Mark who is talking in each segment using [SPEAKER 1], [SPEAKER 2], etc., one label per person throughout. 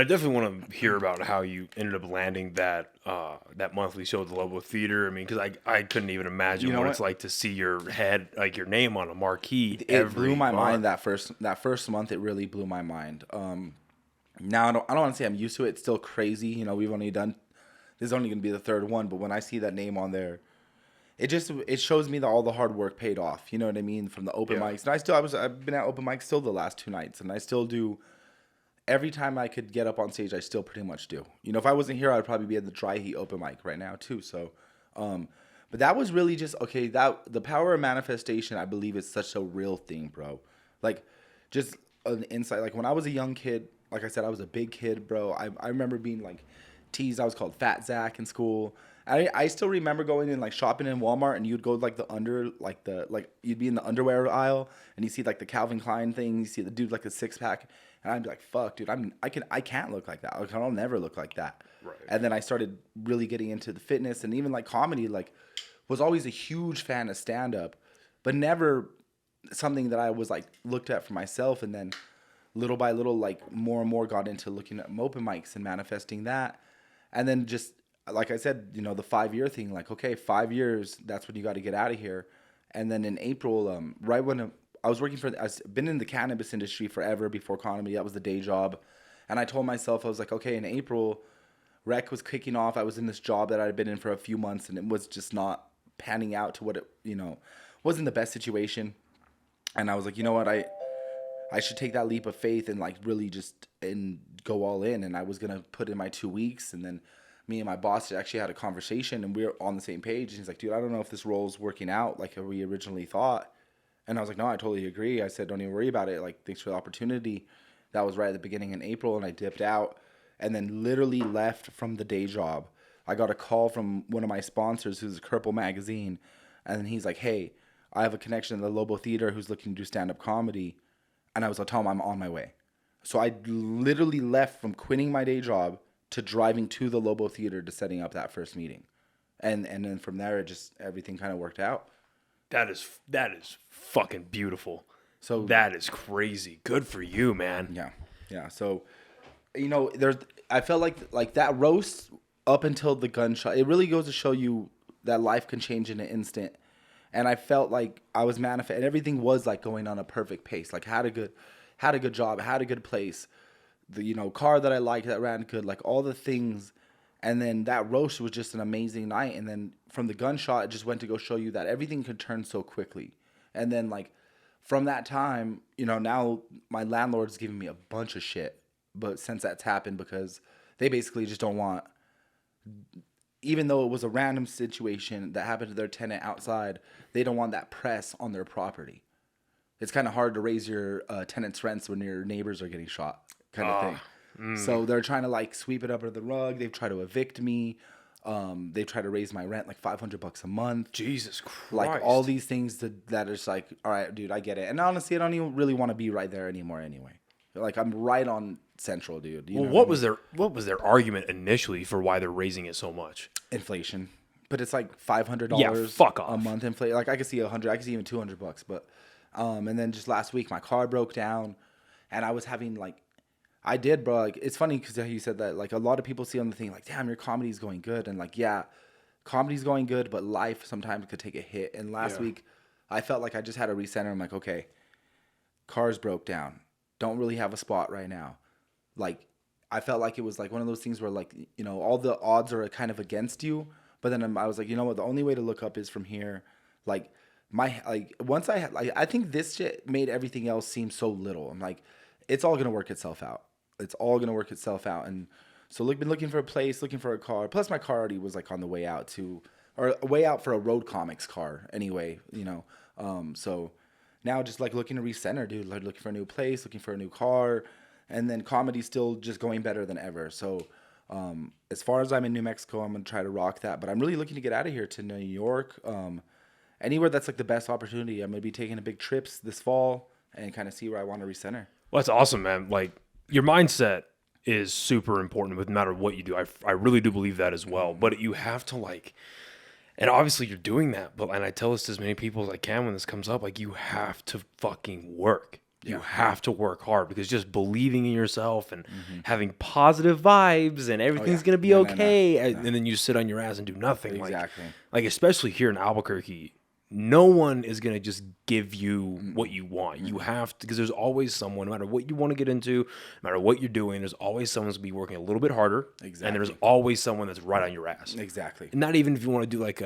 [SPEAKER 1] I definitely want to hear about how you ended up landing that that monthly show at the Lobo Theater. I mean, because I couldn't even imagine what it's like to see your head, like your name on a marquee
[SPEAKER 2] It blew my mind
[SPEAKER 1] month.
[SPEAKER 2] that first month. It really blew my mind. Now I don't want to say I'm used to it. It's still crazy. You know, we've only done this is only going to be the third one, but when I see that name on there, it shows me that all the hard work paid off. You know what I mean? From the open mics, and I've been at open mics still the last 2 nights, and I still do. Every time I could get up on stage, I still pretty much do. You know, if I wasn't here, I'd probably be at the Dry Heat open mic right now too. So, but that was really just okay. That the power of manifestation, I believe, is such a real thing, bro. Like, just an insight. Like when I was a young kid, like I said, I was a big kid, bro. I remember being like teased. I was called Fat Zach in school. I still remember going in like shopping in Walmart, and you'd go like you'd be in the underwear aisle, and you see like the Calvin Klein thing. You see the dude like a 6-pack. And I'd be like, "Fuck, dude, I can't look like that. Like, I'll never look like that."
[SPEAKER 1] Right.
[SPEAKER 2] And then I started really getting into the fitness and even like comedy. Like, was always a huge fan of stand up, but never something that I was like looked at for myself. And then little by little, like more and more got into looking at open mics and manifesting that. And then just like I said, you know, the 5-year thing. Like, okay, 5 years. That's when you got to get out of here. And then in April, right when I was working I've been in the cannabis industry forever before comedy. That was the day job. And I told myself, I was like, okay, in April, rec was kicking off. I was in this job that I had been in for a few months, and it was just not panning out to what it, wasn't the best situation. And I was like, you know what, I should take that leap of faith and like really just and go all in. And I was going to put in my 2 weeks. And then me and my boss actually had a conversation, and we were on the same page. And he's like, dude, I don't know if this role's working out like we originally thought. And I was like, no, I totally agree. I said, don't even worry about it. Like, thanks for the opportunity. That was right at the beginning in April, and I dipped out and then literally left from the day job. I got a call from one of my sponsors, who's Kerple Magazine, and then he's like, hey, I have a connection in the Lobo Theater who's looking to do stand-up comedy. And I was like, tell him I'm on my way. So I literally left from quitting my day job to driving to the Lobo Theater to setting up that first meeting. And then from there, everything kind of worked out.
[SPEAKER 1] That is fucking beautiful.
[SPEAKER 2] So
[SPEAKER 1] that is crazy. Good for you, man.
[SPEAKER 2] Yeah. So, I felt like that roast up until the gunshot. It really goes to show you that life can change in an instant. And I felt like I was manifesting. Everything was like going on a perfect pace. Like had a good job, had a good place. The car that I liked that ran good. Like all the things. And then that roast was just an amazing night. And then from the gunshot, it just went to go show you that everything could turn so quickly. And then like from that time, now my landlord's giving me a bunch of shit. But since that's happened, because they basically just don't want, even though it was a random situation that happened to their tenant outside, they don't want that press on their property. It's kind of hard to raise your tenant's rents when your neighbors are getting shot, kind of thing. So they're trying to like sweep it up under the rug. They've tried to evict me. They've tried to raise my rent like $500 a month.
[SPEAKER 1] Jesus Christ!
[SPEAKER 2] Like all these things that are just like, all right, dude, I get it. And honestly, I don't even really want to be right there anymore. Anyway, like I'm right on Central, dude.
[SPEAKER 1] What was their argument initially for why they're raising it so much?
[SPEAKER 2] Inflation, but it's like $500 a month inflation. Like I could see 100, I could see even $200, but and then just last week my car broke down, and I was having like. I did, bro. Like, it's funny because you said that. Like, a lot of people see on the thing, like, damn, your comedy's going good. And, like, yeah, comedy's going good, but life sometimes could take a hit. And last week, I felt like I just had to recenter. I'm like, okay, cars broke down. Don't really have a spot right now. Like, I felt like it was, like, one of those things where, like, all the odds are kind of against you. But then I was like, you know what? The only way to look up is from here. Like, once I had, like, I think this shit made everything else seem so little. I'm like, it's all going to work itself out. It's all going to work itself out. And so been looking for a place, looking for a car. Plus my car already was like on the way out or way out for a road comics car anyway, So now just like looking to recenter, dude, like looking for a new place, looking for a new car. And then comedy's still just going better than ever. So as far as I'm in New Mexico, I'm going to try to rock that. But I'm really looking to get out of here to New York. Anywhere that's like the best opportunity. I'm going to be taking a big trips this fall and kind of see where I want to recenter.
[SPEAKER 1] Well, that's awesome, man. Like, your mindset is super important with no matter what you do. I really do believe that as well. But you have to like, and obviously you're doing that. And I tell this to as many people as I can when this comes up. Like, you have to fucking work. You have to work hard, because just believing in yourself and having positive vibes and everything's going to be okay. And then you sit on your ass and do nothing.
[SPEAKER 2] Exactly.
[SPEAKER 1] Like, especially here in Albuquerque, no one is going to just give you what you want. You have to, because there's always someone, no matter what you want to get into, no matter what you're doing, there's always someone who's going to be working a little bit harder.
[SPEAKER 2] Exactly.
[SPEAKER 1] And there's always someone that's right on your ass.
[SPEAKER 2] Exactly.
[SPEAKER 1] And not even if you want to do like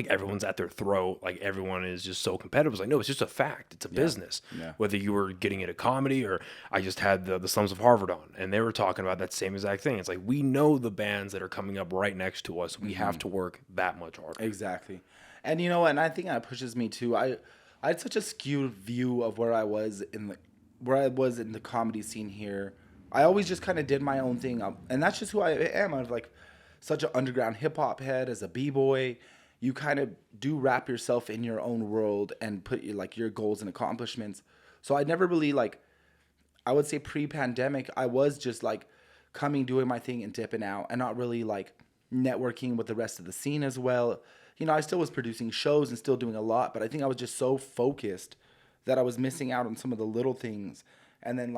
[SPEAKER 1] everyone's at their throat, like everyone is just so competitive. It's like, no, it's just a fact. It's a business. Yeah. Whether you were getting into comedy, or I just had the Slums of Harvard on, and they were talking about that same exact thing. It's like, we know the bands that are coming up right next to us. We have to work that much harder.
[SPEAKER 2] Exactly. And you know, and I think that pushes me too. I had such a skewed view of where I was in the comedy scene here. I always just kind of did my own thing, and that's just who I am. I was like such an underground hip hop head as a b-boy. You kind of do wrap yourself in your own world and put your goals and accomplishments. So I never really I would say pre-pandemic, I was just coming, doing my thing and dipping out, and not really networking with the rest of the scene as well. You know, I still was producing shows and still doing a lot, but I think I was just so focused that I was missing out on some of the little things. And then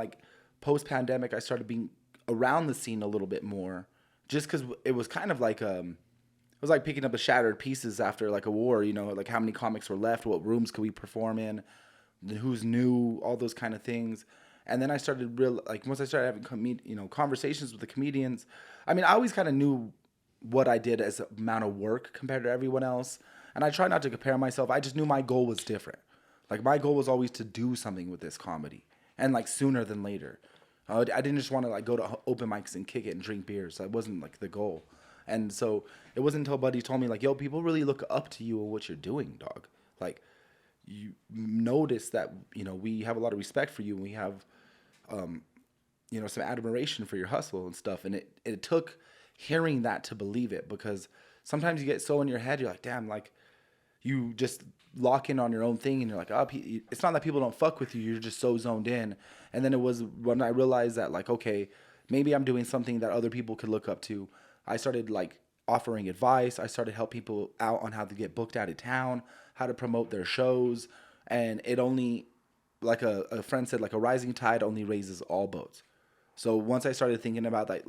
[SPEAKER 2] post-pandemic, I started being around the scene a little bit more, just because it was kind of it was like picking up the shattered pieces after a war, you know, how many comics were left, what rooms could we perform in, who's new, all those kind of things. And then I started once I started having conversations with the comedians. I mean, I always kind of knew what I did as amount of work compared to everyone else. And I try not to compare myself. I just knew my goal was different. My goal was always to do something with this comedy, and sooner than later. I didn't just want to go to open mics and kick it and drink beers. That wasn't the goal. And so it wasn't until Buddy told me yo, people really look up to you and what you're doing, dog. You notice that, we have a lot of respect for you, and we have, some admiration for your hustle and stuff. And it took hearing that to believe it, because sometimes you get so in your head, you're like, damn, you just lock in on your own thing, and you're like, oh, it's not that people don't fuck with you, you're just so zoned in. And then it was when I realized that okay, maybe I'm doing something that other people could look up to. I started offering advice. I started help people out on how to get booked out of town, how to promote their shows. And it only, a friend said, a rising tide only raises all boats. So once I started thinking about that,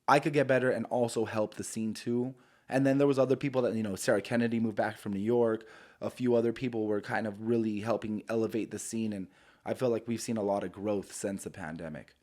[SPEAKER 2] I could get better and also help the scene too. And then there was other people that, Sarah Kennedy moved back from New York. A few other people were kind of really helping elevate the scene. And I feel like we've seen a lot of growth since the pandemic.